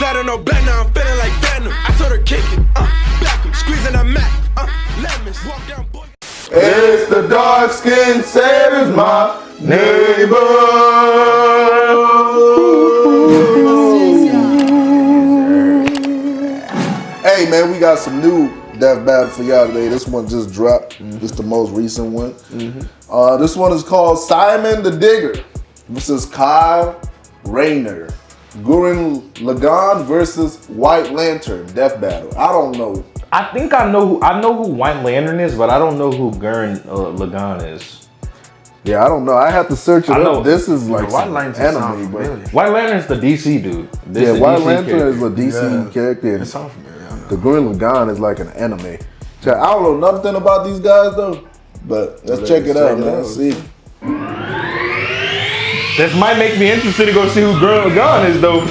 Sliding no back now, I'm feeling like Venom. I told her kick it, back him, squeezing a Mac, lemons, walk down, boy. It's the dark skin saviors, my neighbor. Hey man, we got some new death battle for y'all today. This one just dropped. This is the most recent one. This one is called Simon the Digger. This is Kyle Rayner. Gurren Lagann versus White Lantern death battle. I don't know. I think I know who White Lantern is, but I don't know who Gurren Lagann is. Yeah, I don't know. I have to search it up. This is like White Lantern anime, bro. White Lantern's the DC dude. Yeah, White Lantern is a DC character. It sounds familiar. The Gurren Lagann is like an anime. So I don't know nothing about these guys though, but let's check it out, man. See. This might make me interested to go see who Gurren Lagann is though.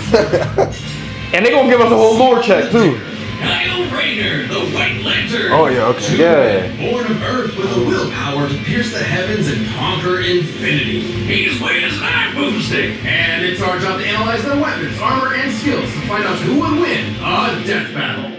And they gonna give us a whole lore check too. Kyle Rayner, the White Lantern. Oh yeah, okay. Yeah. Born of Earth with the willpower to pierce the heavens and conquer infinity. He's weighted as an iron boomstick. And it's our job to analyze their weapons, armor, and skills to find out who would win a death battle.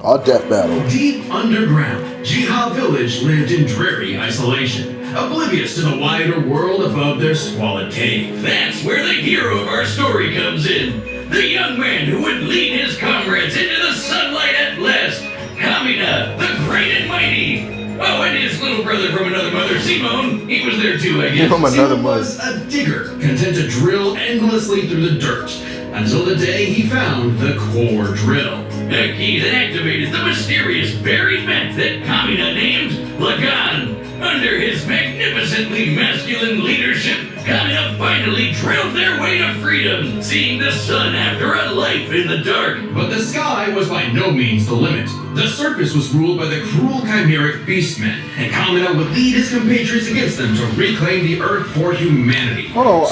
Our death battle. Deep underground, Jiha Village lived in dreary isolation, oblivious to the wider world above their squalid cave. That's where the hero of our story comes in. The young man who would lead his comrades into the sunlight at last. Kamina, the great and mighty. Oh, and his little brother from another mother, Simon. He was there too, I guess. From another Simon mother. was a digger, content to drill endlessly through the dirt, until the day he found the core drill. A key that activated the mysterious buried vent that Kamina named Lagann. Under his magnificently masculine leadership, Kamina finally drilled their way to freedom, seeing the sun after a life in the dark. But the sky was by no means the limit. The surface was ruled by the cruel chimeric beastmen, and Kamina would lead his compatriots against them to reclaim the earth for humanity. Hold on,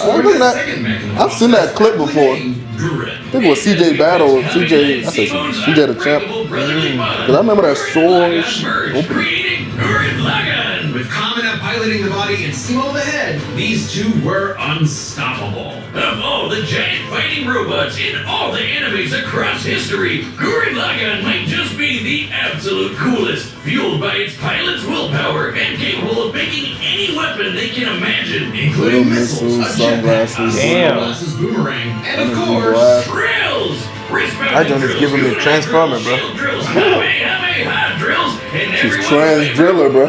I've seen that clip before. I think it was CJ Battle, CJ the champ. Because I remember that sword opening. Gurren Lagann. With Kamina piloting the body and Simo the head, these two were unstoppable. Of all the giant fighting robots in all the animes across history, Gurren Lagann might just be the absolute coolest, fueled by its pilot's willpower and capable of making any weapon they can imagine, including missiles, a jetpack, sunglasses, boomerang, and of course, drills. I don't just give him a transformer, bro. She's trans driller, bro.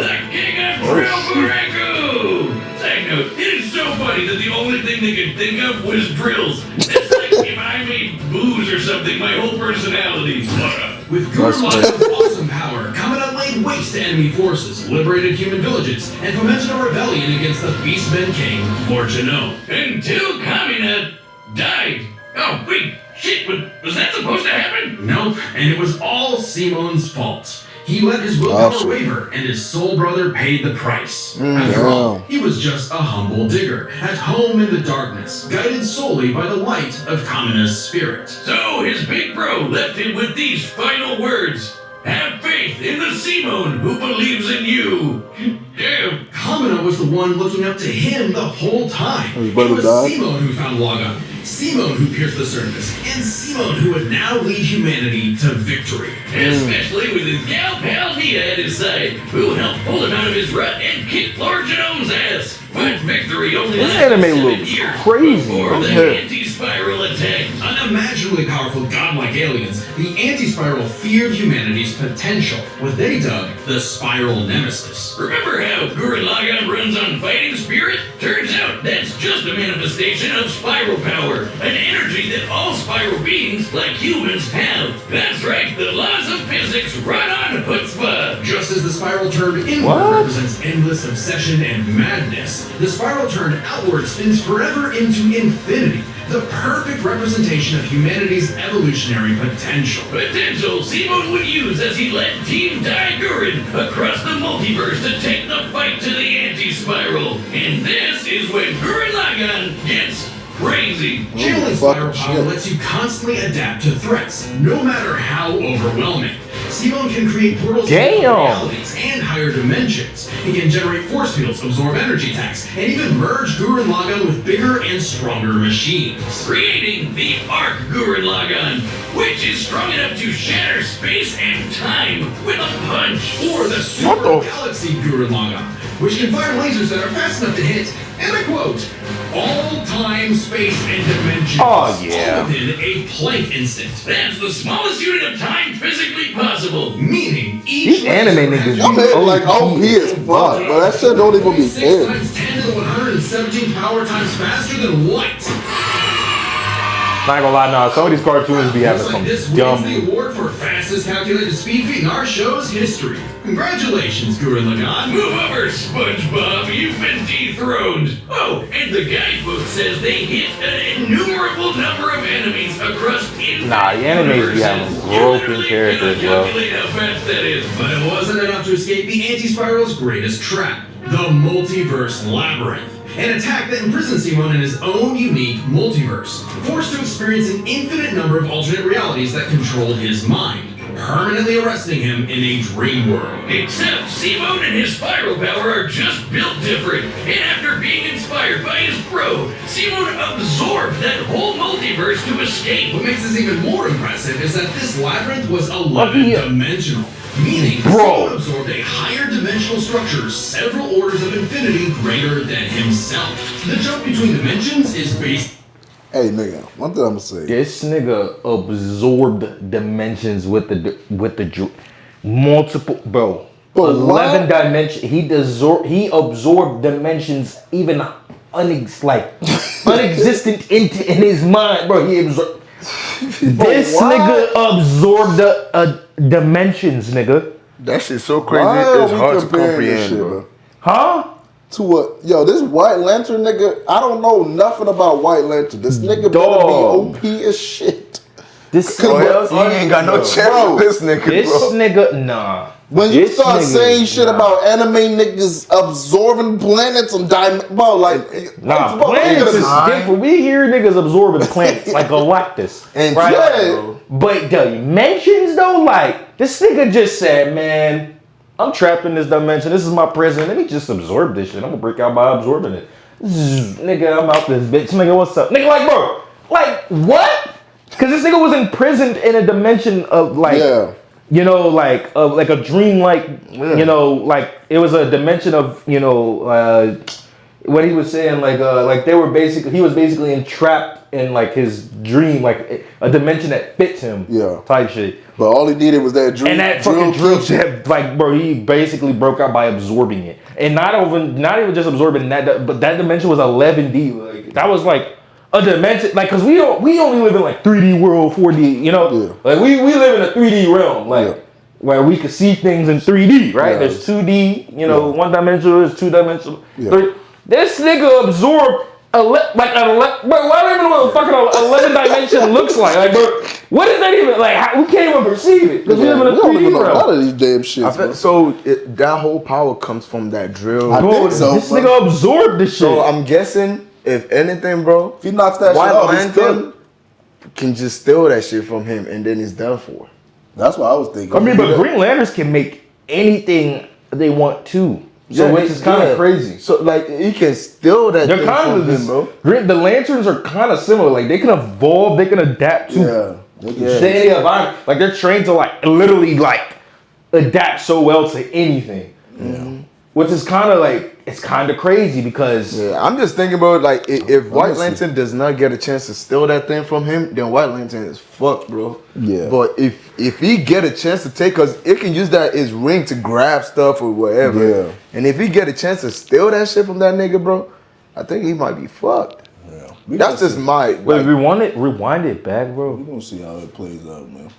Side note, it is so funny that the only thing they could think of was drills. It's like if I made booze or something, my whole personality. With Gurren Lagann's awesome power, Kamina laid waste to enemy forces, liberated human villages, and fomented a rebellion against the Beastmen King, Lord Jano. Until Kamina died. Oh, wait, shit, was that supposed to happen? Nope, and it was all Simon's fault. He let his willpower waver, and his soul brother paid the price. After all, he was just a humble digger, at home in the darkness, guided solely by the light of Kamina's spirit. So his big bro left him with these final words. Have faith in the Simon who believes in you. Damn. Kamina was the one looking up to him the whole time. It was Simon who found Lagann, Simon who pierced the surface, and Simon who would now lead humanity to victory. Especially with his gal pal Nia at his side, who helped pull him out of his rut and kick Lord Genome's ass. But victory only This lasted anime 7 looks years crazy. before the anti-spiral attack. Unimaginably powerful godlike aliens, the anti-spiral feared humanity's potential, what they dubbed the spiral nemesis. Remember how Gurren Lagann runs on fighting spirit? Turns out that's just a manifestation of spiral power, an energy that all spiral beings, like humans, have. That's right, the laws of physics run on chutzpah. Just as the spiral turned inward represents endless obsession and madness, the spiral turned outward spins forever into infinity, the perfect representation of humanity's evolutionary potential. Potential Simon would use as he led Team Gurren across the multiverse to take the fight to the anti-spiral. And this is when Gurren Lagann gets crazy. Channeling spiral power lets you constantly adapt to threats, no matter how overwhelming. Simone can create portals to different realities and higher dimensions. He can generate force fields, absorb energy attacks, and even merge Gurren Lagann with bigger and stronger machines. Creating the Arc Gurren Lagann, which is strong enough to shatter space and time with a punch. Or the Super Galaxy Gurren Lagann, which can fire lasers that are fast enough to hit, and I quote, all time, space, and dimensions. Oh, yeah. All within a Planck instant. That's the smallest unit of time physically possible. Meaning each These anime niggas Y'all made it like OP as fuck, but that shit don't even be 6 fair. times 10 to the 117 power times faster than light. Not gonna lie, nah, some of these cartoons be having some This dumb. wins the award for fastest calculated speed feat in our show's history. Congratulations, Gurren Lagann. Move over, SpongeBob. You've been dethroned. Oh, and the guidebook says they hit an innumerable number of enemies across infinite Nah, the animes be having universes. broken You literally characters, cannot bro. calculate how fast that is. But it wasn't enough to escape the Anti-Spiral's greatest trap, the Multiverse Labyrinth. An attack that imprisons Simon in his own unique multiverse, forced to experience an infinite number of alternate realities that controlled his mind, permanently arresting him in a dream world. Except Simon and his spiral power are just built different, and after being inspired by his bro, Simon absorbed that whole multiverse to escape. What makes this even more impressive is that this labyrinth was 11-dimensional. Meaning, Simon absorbed a higher dimensional structure several orders of infinity greater than himself. The jump between dimensions is based. Hey nigga, one thing I'm gonna say. This nigga absorbed dimensions with the multiple, bro. But 11 dimensions. He absorbed dimensions even unexistent in his mind, bro. He absorbed. This nigga absorbed the dimensions, nigga. That shit's so crazy. Why are It's we hard to comparing this comprehend, shit, bro. bro? Huh? To what? Yo, this White Lantern nigga, I don't know nothing about White Lantern. This nigga Dog. better be OP as shit. This He ain't got no chance with this nigga, This bro. nigga, nah. When you This start nigga, saying shit nah. about anime niggas absorbing planets and bro, like, Nah, bro, planets is niggas- different. We hear niggas absorbing planets like Galactus. And right? yeah. But dimensions though, like, this nigga just said, man, I'm trapped in this dimension. This is my prison. Let me just absorb this shit. I'm gonna break out by absorbing it. Nigga, I'm out this bitch. Nigga, what's up? Nigga, like, bro, like, what? Because this nigga was imprisoned in a dimension of, like, Yeah. you know, like a dream, like, you know, like it was a dimension of, you know, what he was saying, like they were basically, he was basically entrapped in like his dream, like a dimension that fits him, Yeah. type shit. But all he needed was that drill. And that fucking drill shit, like, bro, he basically broke out by absorbing it, and not even just absorbing that, but that dimension was 11D, like that was like a dimension, like, cause we only live in like 3D world, 4D, you know, Yeah. like we live in a 3D realm, like. Yeah. Where we could see things in 3D, right? Yeah. There's 2D, you know, Yeah. one dimensional, there's 2 dimensional. Yeah. This nigga absorbed bro, I don't even know what the fucking 11 dimension looks like. Like, bro, what is that even like? We can't even perceive it because we live in a we don't 3D even know realm. none of these damn shits, bro. So that whole power comes from that drill. I Bro, think so, this bro. nigga absorbed this shit. So I'm guessing, if anything, bro, If he knocks that shit White off, he's Lantern good. can just steal that shit from him, and then it's done for. That's what I was thinking. I mean, but Green Lanterns can make anything they want to. So Yeah, which is kind of crazy. So like, he can steal that They're thing kind from of him, bro. The lanterns are kind of similar. Like they can evolve, they can adapt to Yeah. any environment. Like they're trained to like literally like adapt so well to anything. Which is kind of like, it's kind of crazy because Yeah, I'm just thinking about like, if White see. Lantern does not get a chance to steal that thing from him, then White Lantern is fucked, bro. Yeah. But if he get a chance to take, cause it can use that his ring to grab stuff or whatever. Yeah. And if he get a chance to steal that shit from that nigga, bro, I think he might be fucked. Yeah. That's just my. wait, Like, rewind it back, bro. We're gonna see how it plays out, man.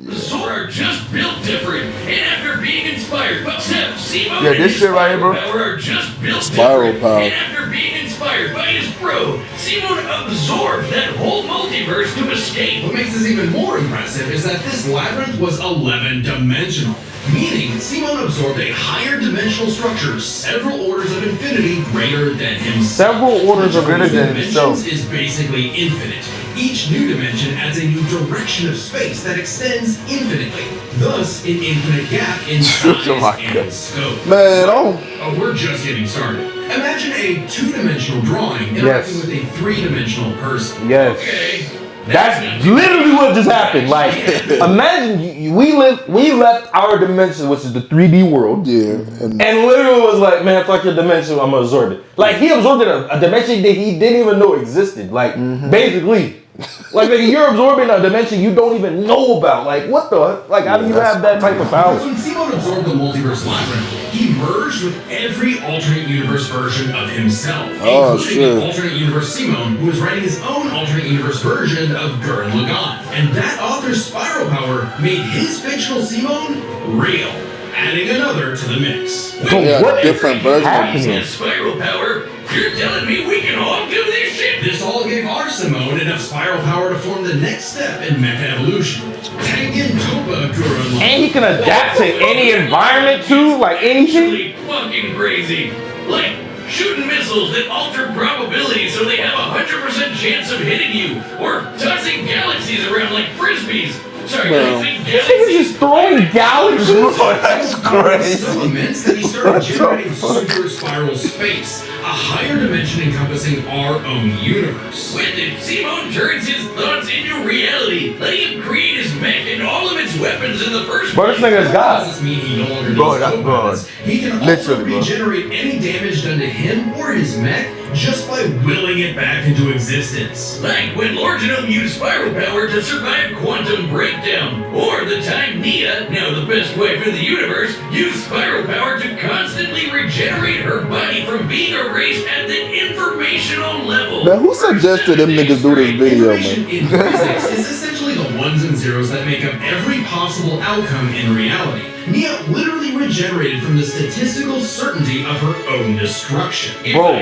Zor are just built different, and after being inspired by Simon Yeah, this shit right here, bro. Power are just built Spiral different, power. and after being inspired by his bro, Simon absorbed that whole multiverse to escape. What makes this even more impressive is that this labyrinth was 11-dimensional. Meaning, Simon absorbed a higher dimensional structure several orders of infinity greater than himself. Several orders of greater than himself. Is basically infinite. Each new dimension adds a new direction of space that extends infinitely. Thus, an infinite gap in size and scope. Man, Oh, we're just getting started. Imagine a two-dimensional drawing interacting with a three-dimensional person. Yes. Okay. That's literally what just happened. Like, imagine we left our dimension, which is the 3D world. yeah. And literally was like, man, fuck your dimension, I'm gonna absorb it. Like, he absorbed a dimension that he didn't even know existed. Like, basically. Like, you're absorbing a dimension you don't even know about. Like, what the? Like, how do you have that type of power? When Simon absorbed the multiverse labyrinth, he merged with every alternate universe version of himself, including the alternate universe Simon, who was writing his own alternate universe version of Gurren Lagann. And that author's spiral power made his fictional Simon real, adding another to the mix. What different versions. And spiral power, you're telling me we can all do this shit? This all gave our Simone enough spiral power to form the next step in mecha evolution. Tengen Toppa Gurren Lagann. And he can adapt to any environment too, like anything. Actually fucking crazy. Like shooting missiles that alter probability so they have 100% chance of hitting you, or tossing galaxies around like frisbees. Sorry, This nigga's just throwing galaxies. That's crazy. So immense that he started generating super spiral space, a higher dimension encompassing our own universe. When Simon turns his thoughts into reality, letting him create his mech and all of its weapons in the first Bro, this place. nigga's God. Doesn't mean he no longer Bro, needs that's co-pilots. He can also Literally, bro. regenerate any damage done to him or his mech just by willing it back into existence. Like when Lord Genome used spiral power to survive quantum breakdown, or the time Nia, now the best wife in the universe, used spiral power to constantly regenerate her body from being erased at the informational level. Man, who suggested them niggas do this video, Information man? in physics is essentially the ones and zeros that make up every possible outcome in reality. Nia literally regenerated from the statistical certainty of her own destruction. Bro,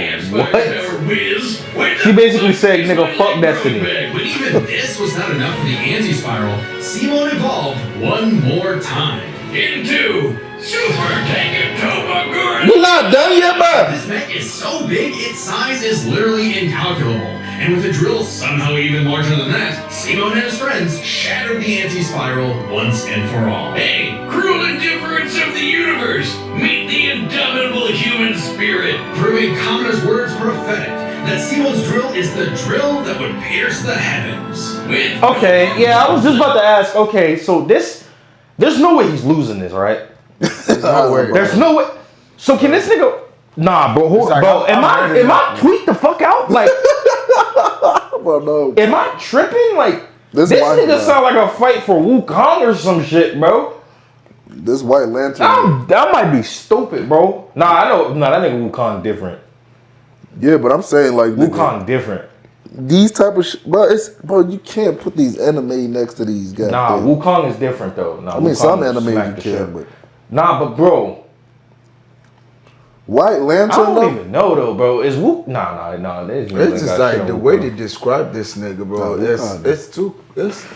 What? She basically said, nigga, fuck Destiny. But even this was not enough for the anti-spiral. Simon evolved one more time into Super Tengen Toppa Gurren. We're not done yet, man. This mech is so big, its size is literally incalculable. And with a drill somehow even larger than that, Simon and his friends shattered the anti-spiral once and for all. Hey, cruel indifference of the universe! Meet the indomitable human spirit, proving Kamina's words prophetic, that Simon's drill is the drill that would pierce the heavens. With Okay, yeah, I was just about to ask. Okay, so there's no way he's losing this, right? There's no way. There's no way. So can this nigga? Nah, bro, hold It's like, bro. I'm ready Am now. I tweaked the fuck out? Like, Well, no. am I tripping? Like, This this white nigga guy. sound like a fight for Wukong or some shit, bro. This White Lantern. That might be stupid, bro. Nah, I know. Nah, that nigga Wukong different. Yeah, but I'm saying like nigga, Wukong different. these type of bro, you can't put these anime next to these guys. Nah, Wukong is different though. Nah, I mean, Wukong some smacked anime you the shit. can, but Nah, but bro, White I Lantern don't though. even know though, bro. Is Wuk? Nah. This nigga It's just got like shit the on way Wukong. they describe this nigga, bro. Nah, Wukong.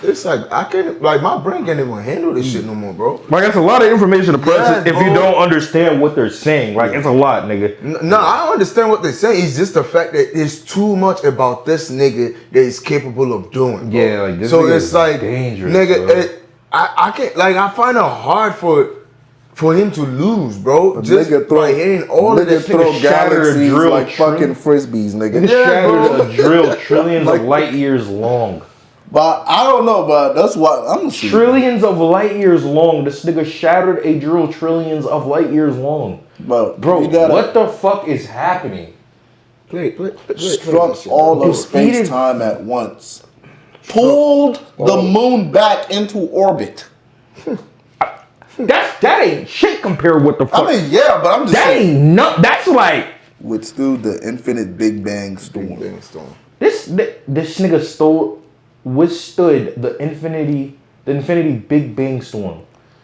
It's like I can't, like my brain can't even handle this shit no more, bro. Like, that's a lot of information to process Yeah, if you bro. don't understand what they're saying. Like, it's a lot, nigga. No, I understand what they're saying. It's just the fact that there's too much about this nigga that he's capable of doing. Bro. Yeah, like, this so nigga it's is like dangerous, nigga. bro. I can't, like, I find it hard for him to lose, bro. Just Nigga throw, by hitting all of nigga this. throw nigga shattered a galaxies drill like fucking frisbees, Nigga nigga. shattered a drill trillions Like- of light years long. But I don't know, but that's why I'm gonna see. Trillions of light years long. This nigga shattered a drill trillions of light years long. But Bro, you gotta what the fuck is happening? Play struck all of Defeated- space time at once. Pulled the moon back into orbit. That ain't shit compared with the fuck. I mean, yeah, but I'm just that saying. ain't no. That's like Withstood the infinite Big Bang storm. this nigga withstood the infinity Big Bang storm.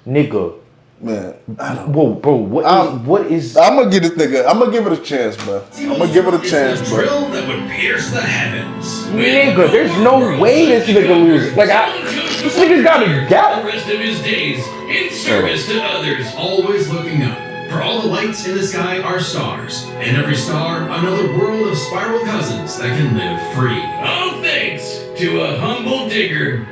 Nigga, Man, I don't. Whoa, bro, what is? I'm gonna give this nigga. I'm gonna give it a chance, bro. I'm gonna give it a chance, It's bro. the drill that would pierce the heavens. Nigga, there's no way this nigga loses. Like, this nigga's got a doubt. The rest of his days in service to others, always looking up. For all the lights in the sky are stars, and every star another world of spiral cousins that can live free. All thanks to a humble digger.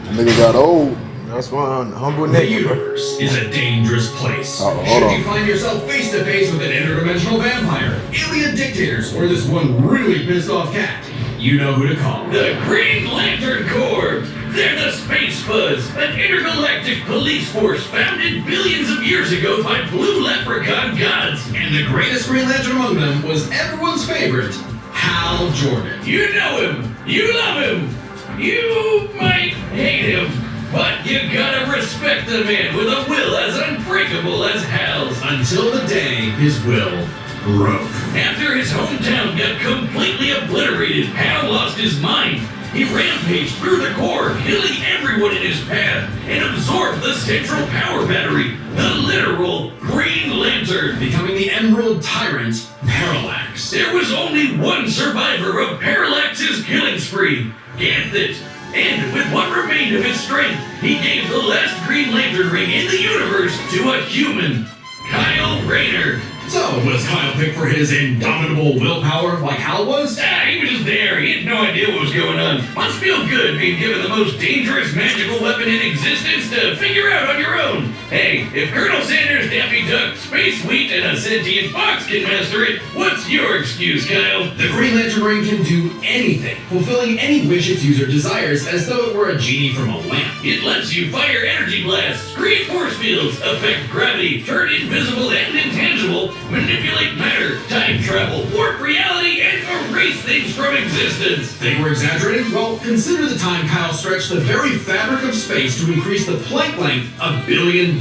The nigga got old. That's one humble The nigga, bro. universe is a dangerous place. Hold Should on. you find yourself face to face with an interdimensional vampire, alien dictators, or this one really pissed off cat, you know who to call. The Green Lantern Corps. They're the Space Fuzz, an intergalactic police force founded billions of years ago by blue leprechaun gods. And the greatest Green Lantern among them was everyone's favorite, Hal Jordan. You know him. You love him. You might hate him. But you gotta respect the man with a will as unbreakable as Hal's. Until the day his will broke. After his hometown got completely obliterated, Hal lost his mind. He rampaged through the core, killing everyone in his path, and absorbed the central power battery, the literal Green Lantern, becoming the Emerald Tyrant, Parallax. There was only one survivor of Parallax's killing spree, Ganthet. And with what remained of his strength, he gave the last Green Lantern ring in the universe to a human, Kyle Rayner. So, was Kyle picked for his indomitable willpower like Hal was? He was just there. He had no idea what was going on. Must feel good being given the most dangerous magical weapon in existence to figure out on your own. Hey, if Colonel Sanders, Daffy Duck, Space Wheat, and a sentient fox can master it, what's your excuse, Kyle? The Green Lantern ring can do anything, fulfilling any wish its user desires as though it were a genie from a lamp. It lets you fire energy blasts, create force fields, affect gravity, turn invisible and intangible, manipulate matter, time travel, warp reality, and erase things from existence. Think we're exaggerating? Well, consider the time Kyle stretched the very fabric of space to increase the Planck length a billion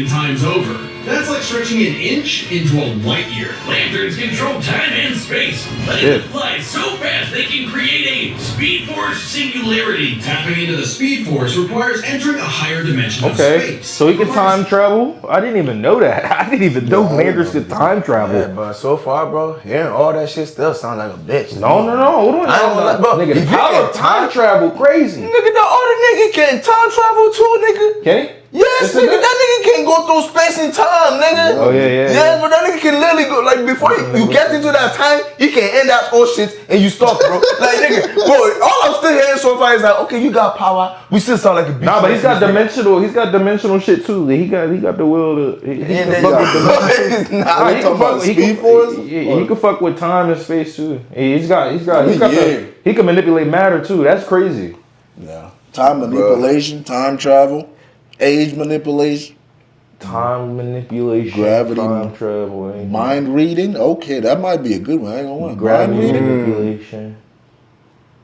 times over. That's like stretching an inch into a light year. Lanterns control time and space, letting them fly so fast they can create a Speed Force singularity. Tapping into the Speed Force requires entering a higher dimension of space. So he can time travel? I didn't even know that. I didn't even know lanterns could time travel. Yeah, but so far, bro, hearing all that shit still sound like a bitch. No, hold on. I don't know, bro. Nigga, If the you power can of time travel crazy. Nigga, the other nigga can time travel too, nigga. Can he? Yes, nigga, that nigga can go through space and time, nigga. Oh, yeah. Yeah, but that nigga can literally go, like, before you get into that time, you can end that whole shit and you stop, bro. Like, nigga, bro, all I'm still hearing so far is like, okay, you got power, we still sound like a bitch. Nah, but he's got dimensional shit too. He got the will to, he can fuck with dimension. Nah, He can fuck- he Speed can- Force? He can fuck with time and space too. He can manipulate matter too. That's crazy. Yeah. Time manipulation, time travel, age manipulation, Time manipulation, Gravity, time travel, anything. mind reading. Okay, that might be a good one. I ain't gonna lie. Mind Gravity reading. manipulation.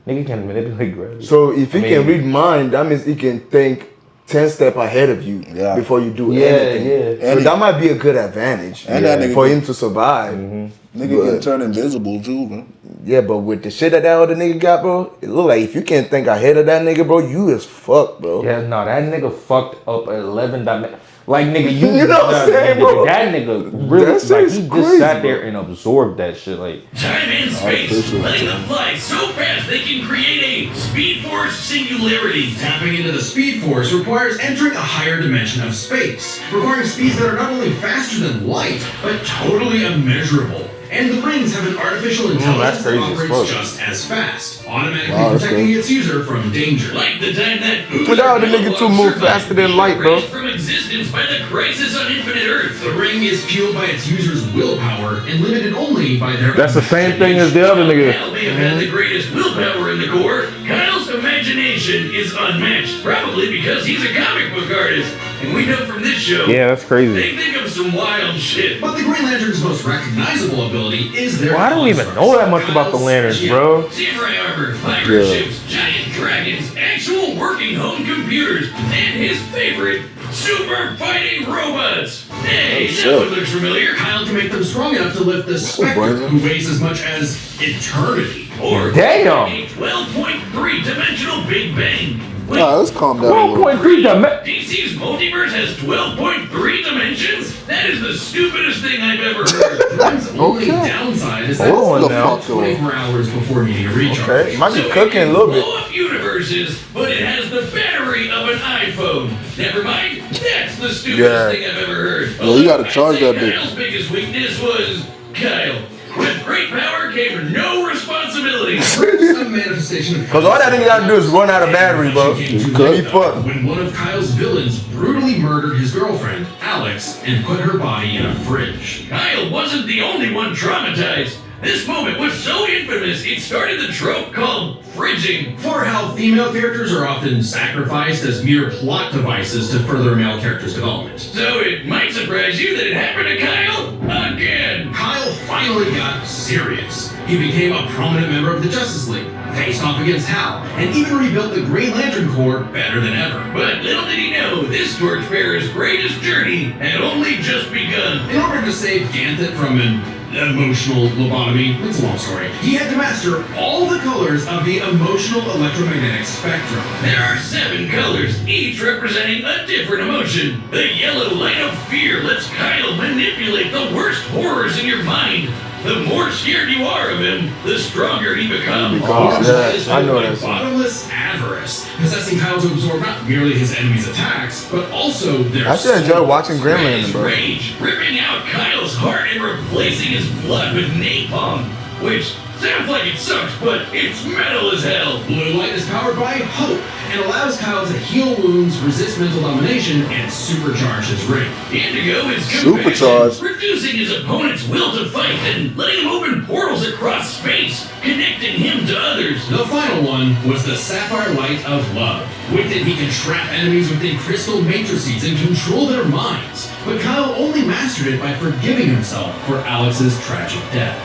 Nigga can manipulate gravity. So if he I can mean- read mind, that means he can think 10 steps ahead of you before you do anything. Yeah. So that might be a good advantage And that nigga for can- him to survive. Nigga can turn invisible too, man. Yeah, but with the shit that other nigga got, bro, it look like if you can't think ahead of that nigga, bro, you is fucked, bro. Yeah, no, that nigga fucked up 11 dimensions. Like, nigga, you You know what I'm saying, bro? That nigga really, That like, shit's he just crazy, sat bro. there and absorbed that shit. Like, Time and space, Artificial letting time. them fly so fast they can create a Speed Force singularity. Tapping into the Speed Force requires entering a higher dimension of space, requiring speeds that are not only faster than light, but totally immeasurable. And the rings have an artificial intelligence that crazy as operates fuck. just as fast, automatically Wow, that's protecting crazy. its user from danger. Like the time that Without the nigga too move faster than light, bro. From existence by the crisis on Infinite Earth. The ring is fueled by its user's willpower and limited only by their. that's the same thing as the other nigga. Kyle may have had the greatest willpower in the Corps. Kyle's imagination is unmatched, probably because he's a comic book artist. And we know from this show, Yeah, that's crazy. they think of some wild shit. But the Green Lantern's most recognizable ability is their Well, I don't even know that much about the lanterns, bro. Samurai armor, pirate ships, giant dragons, actual working home computers, and his favorite, super fighting robots. Hey, that one looks familiar. Kyle can make them strong enough to lift the Spectre, who weighs as much as eternity. Or Damn. a 12.3 dimensional Big Bang. Nah, let's calm down a little. 12.3 dimensions. DC's multiverse has 12.3 dimensions? That is the stupidest thing I've ever heard. Grimm's only downside is that Hold on it's now. 24 hours before needing a recharge. Okay, might be So cooking it a little can bit. blow up universes, but it has the battery of an iPhone. Never mind, that's the stupidest thing I've ever heard. Yo, you gotta charge that bitch. Kyle's biggest weakness was Kyle. With great power came no responsibility. A manifestation of Cause all that nigga gotta do is run out of battery, bro. good. He fucked. when one of Kyle's villains brutally murdered his girlfriend, Alex, and put her body in a fridge. Kyle wasn't the only one traumatized. This moment was so infamous, it started the trope called fridging. For how female characters are often sacrificed as mere plot devices to further male characters' development. So it might surprise you that it happened to Kyle again. Kyle finally got serious. He became a prominent member of the Justice League, faced off against Hal, and even rebuilt the Green Lantern Corps better than ever. But little did he know, this torchbearer's greatest journey had only just begun. In order to save Ganthet from an emotional lobotomy, it's a long story, he had to master all the colors of the emotional electromagnetic spectrum. There are 7 colors, each representing a different emotion. The yellow light of fear lets Kyle manipulate the worst horrors in your mind. The more scared you are of him, the stronger he becomes. Orange is I know like that song. bottomless avarice, possessing Kyle to absorb not merely his enemies' attacks, but also their I should enjoy souls. watching Gurren, His bro. rage, ripping out Kyle's heart and replacing his blood with napalm, which sounds like it sucks, but it's metal as hell. Blue light is powered by hope and allows Kyle to heal wounds, resist mental domination, and supercharge his ring. Indigo is Supercharged. compassion, reducing his opponent's will to fight and letting him open portals across space, connecting him to others. The final one was the sapphire light of love. With it, he can trap enemies within crystal matrices and control their minds. But Kyle only mastered it by forgiving himself for Alex's tragic death.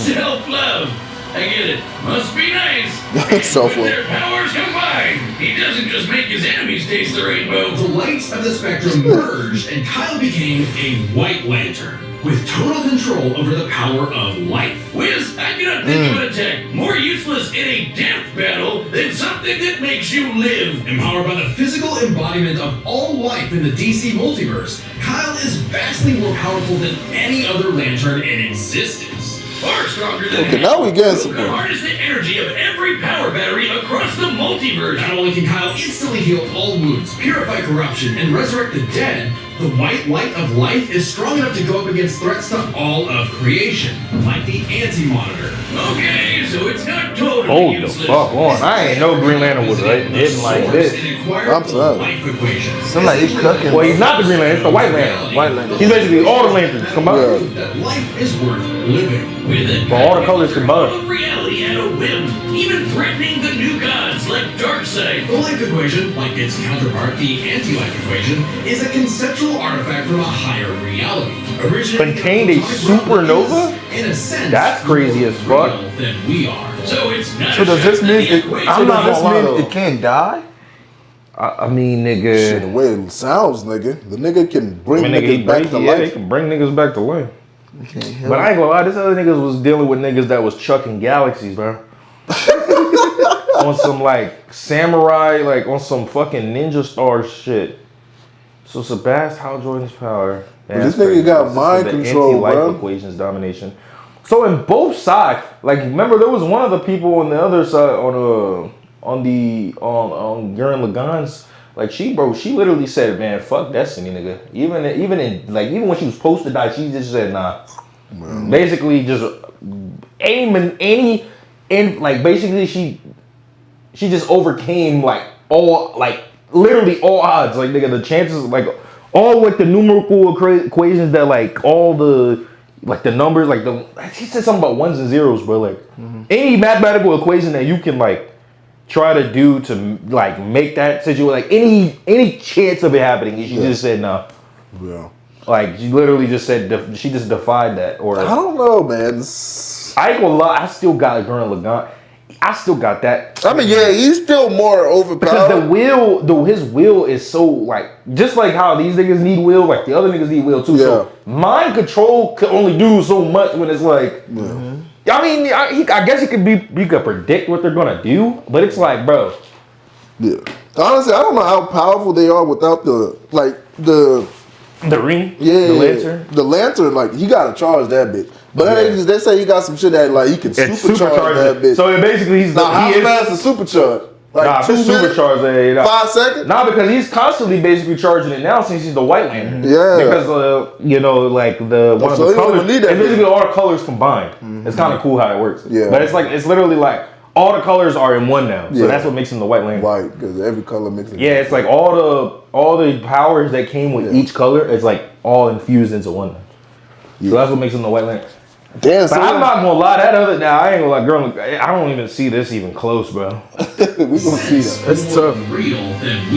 Self-love. I get it. Must be nice. Self-love. With their powers combined, he doesn't just make his enemies taste the rainbow. The lights of the spectrum merged, and Kyle became a White Lantern with total control over the power of life. Wiz, I cannot think of an attack more useless in a death battle than something that makes you live. Empowered by the physical embodiment of all life in the DC multiverse, Kyle is vastly more powerful than any other Lantern in existence. Far stronger than Okay, now we getting Who some can more. harness the energy of every power battery across the multiverse. Not only can Kyle instantly heal all wounds, purify corruption, and resurrect the dead, the white light of life is strong enough to go up against threats to all of creation, like the Anti-Monitor. Okay, so it's not totally Hold the useless. fuck on. I ain't know Green Lantern was hitting like this. I'm sorry. Life equation. Seem like he's cooking. Well, he's not the Green Lantern, it's the White Lantern. White Lantern. He's basically all the lanterns combined. Yeah. That life is worth living. With it, For all the colors combined. of reality at a whim, even threatening the new gods like Darkseid. The life equation, like its counterpart, the anti-life equation, is a conceptual artifact from a higher reality. Originating Contained a from atomic supernova? particles, in a sense, That's crazy as fuck. real than we are. So it's not So does this mean it, I'm not does this gonna lie, mean though. it can't die? I mean, Shit, nigga. the way it sounds, nigga. The nigga can bring I mean, nigga, he niggas back to yeah, he life. can bring niggas back to life. Can't heal. But I ain't gonna lie, this other niggas was dealing with niggas that was chucking galaxies, bro. On some like samurai, like on some fucking ninja star shit. So Sebastian, how Jordan's power. But this nigga got mind the control, anti-life bro. equations domination. So in both sides, like remember there was one of the people on the other side on Gurren Lagann's. Like she literally said, man, fuck Destiny, nigga. Even when she was supposed to die, she just said, nah. Basically, just aiming basically she just overcame literally all odds. Like nigga, the chances all like the numerical equations that like all the like the numbers she said something about ones and zeros, bro. Like any mathematical equation that you can like try to do to like make that situation like any chance of it happening, she just said no. Yeah. Like she literally just said she just defied that. Or I don't know, man. I ain't gonna lie, I still got Gurren Lagann. I still got that. I mean, yeah, he's still more Because overpowered. his will is so like just like how these niggas need will, like the other niggas need will too. So mind control could only do so much when it's like. I mean, I guess he could predict what they're gonna do, but it's like, bro, Yeah. Honestly, I don't know how powerful they are without the ring. Yeah, The lantern. The lantern, like he gotta charge that bitch. But they say he got some shit that like he can supercharge that bitch. So basically, he's how fast is supercharge? Like 2 minutes? Supercharge 5 seconds? Nah, because he's constantly basically charging it now since he's the White Lantern. Yeah. Because like the one of the colors, it's basically all the colors combined. It's kind of cool how it works. Yeah. But it's literally like all the colors are in one now. So that's what makes him the White Lantern. White, because every color makes it. Yeah, it's like all the powers that came with each color, it's like all infused into one now. So that's what makes him the White Lantern. Damn, but I'm not gonna lie, I ain't gonna lie, girl, I don't even see this even close, bro. We gonna see that. It's tough.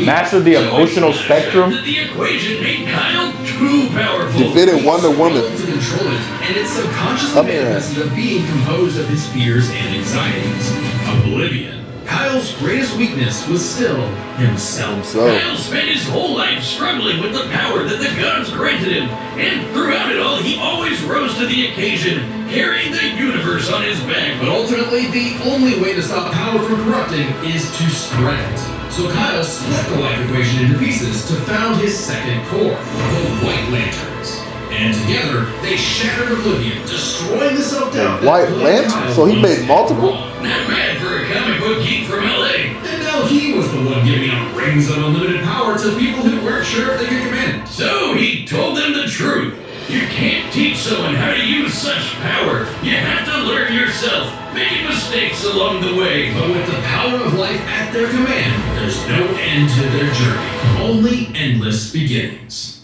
Master the emotional spectrum. The equation made Kyle too powerful. Defeated Wonder Woman. To control it, and it's subconsciously manifested of being composed of his fears and anxieties. Oblivion. Kyle's greatest weakness was still himself. Kyle spent his whole life struggling with the power that the gods granted him, and throughout it all, he always rose to the occasion, carrying the universe on his back. But ultimately, the only way to stop power from corrupting is to spread it. So Kyle split the life equation into pieces to found his second core, the White Lanterns. And together, they shattered Oblivion, destroying the self-doubt. White Lantern? So he made multiple? Not bad for a comic book geek from LA. And now he was the one giving out rings of unlimited power to people who weren't sure if they could command. So he told them the truth. You can't teach someone how to use such power. You have to learn yourself, making mistakes along the way. But with the power of life at their command, there's no end to their journey. Only endless beginnings.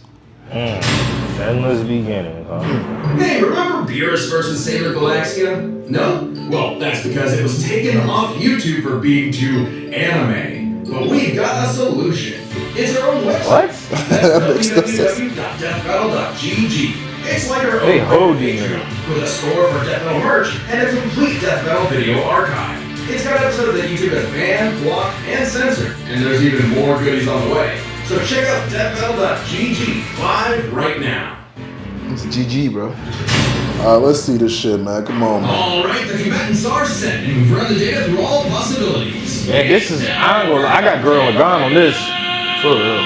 Endless beginnings, huh? Hey, remember Beerus versus Sailor Galaxia? No? Well, that's because it was taken off YouTube for being too anime. But we've got a solution. It's our own website. That's www.deathbattle.gg. It's like our own Patreon with a store for Death Metal merch and a complete Death Metal video archive. It's got episodes that YouTube has banned, blocked, and censored. And there's even more goodies on the way. So check out deathmetal.gg live right now. It's GG, bro. Let's see this shit, man. Come on, man. Alright, the combatants are set, and we've run the data through all possibilities. Yeah, this is, I got Gurren Lagann on this. For real.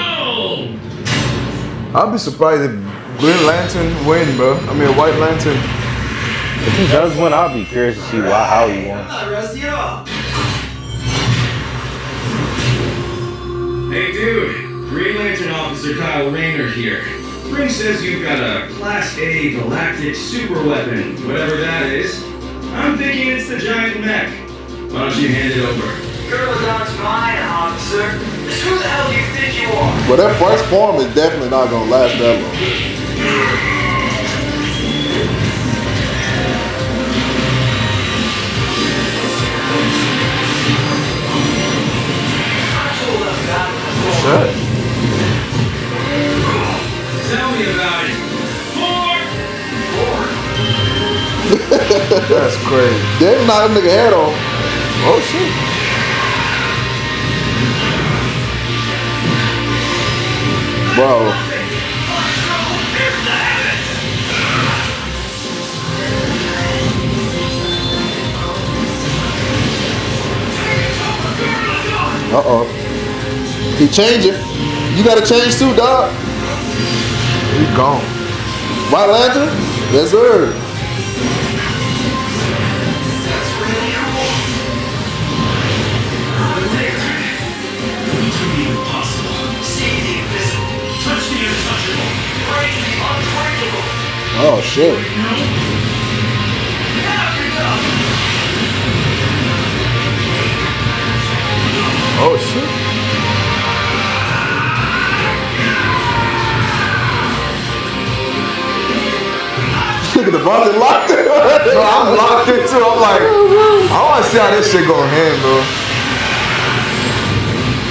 I'll be surprised if Green Lantern win, bro. I mean, White Lantern. If he does win, I'll be curious to see how he won. Hey, dude. Green Lantern Officer Kyle Rayner here. Ring says you've got a Class A galactic super weapon, whatever that is. I'm thinking it's the giant mech. Why don't you hand it over? Gurren's mine, officer. Who the hell do you think you are? But that first form is definitely not gonna last that long. Shut. Tell me about it. That's crazy. They knock a nigga head off. Oh shit. Bro. Uh-oh. He changing. You gotta change too, dog. He gone. White Lantern? Yes, sir. Oh, shit. Oh shit. Look at the body locked in. No, I'm locked in too. I'm like, I want to see how this shit go hand, bro.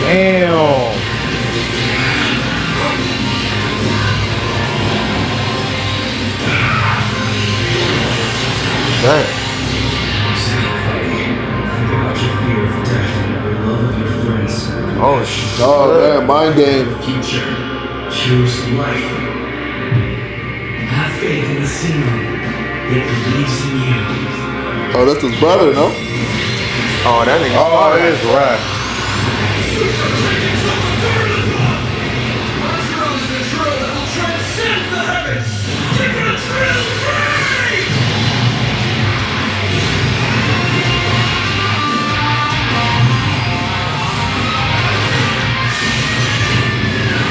Damn. Dang. Oh shit. Oh, man, mind game. Future. Choose life. Have faith in the sinner that believes in you. Oh, that's his brother, no? Oh, that nigga. Oh, it is right.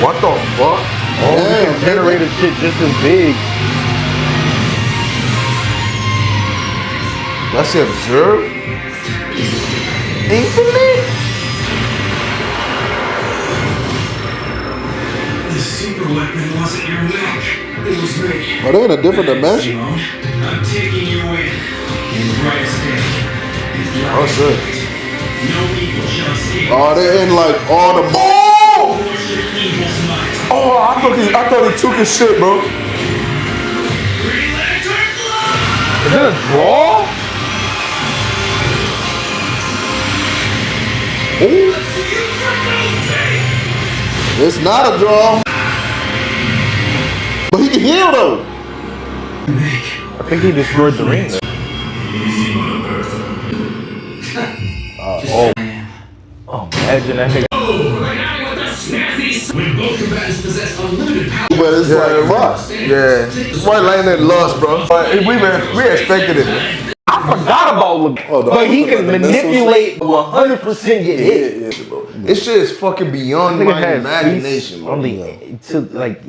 What the fuck? Oh, we can generate a shit just as big. That's observe? Infinite? The super weapon wasn't your Mac. It was me. Are they in a different dimension? Simone, I'm taking you in. In the brightest day. Oh shit. No evil shall escape. Oh, they in like all the. Oh! Worship evil's might. Oh, I thought he took his shit, bro. Green Lantern Blood! Is it a draw? Let's see you for Tuesday. It's not a draw. But he can heal though. I think he destroyed the ring. Though. Oh, imagine that nigga. When both combatants possess unlimited power, But it's like fuck. Yeah. That's why Lagann lost, bro. But we expected it, man. I forgot about Lagann. Oh, but he can manipulate 100% get hit. This shit is fucking beyond Nigga my has imagination, beats bro. on the to like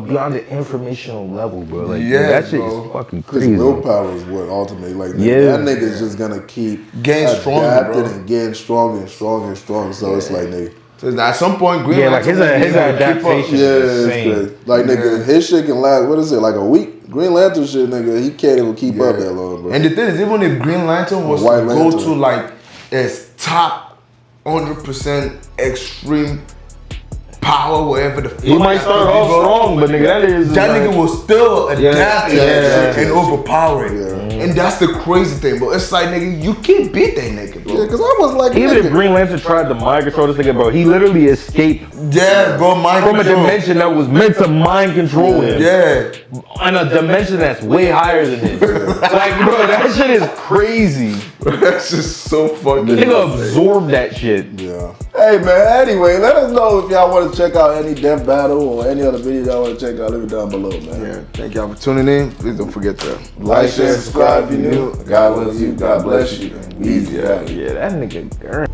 beyond the informational level, bro. Like Yeah, that shit bro. is fucking His crazy. willpower is what ultimately like Yeah. that nigga's just gonna keep Getting stronger, adapting bro. and getting stronger and stronger and stronger. So it's like nigga. So at some point, Green Yeah, like his Lantern will be able to keep up. adaptation Yeah, is it's insane. crazy. Like nigga, his shit can last. What is it? Like a week. Green Lantern shit, nigga, he can't even keep up that long, bro. And the thing is, even if Green Lantern was White to go Lantern. to like its top 100% extreme power, whatever the fuck. He might start that off bro. strong, but nigga, that is That like, nigga will still adapt to Yeah, that shit yeah. and overpower it. Yeah. And that's the crazy thing, but it's like, nigga, you can't beat that nigga, bro. Yeah, cause I was like, even if nigga, Green Lantern tried to mind control this nigga, bro, he literally escaped Yeah, bro, mind from a control. dimension that was meant to mind control him. Yeah. In a dimension that's way higher than his. Like, bro, that shit is crazy. That's just so fucking Nigga absorbed that shit. yeah. Hey man, anyway, let us know if y'all want to check out any Death Battle or any other video y'all want to check out. Leave it down below, man. Yeah, thank y'all for tuning in. Please don't forget to Like, share, subscribe if you're new. God loves you. God bless you. Easy out. Yeah, that nigga Gurren.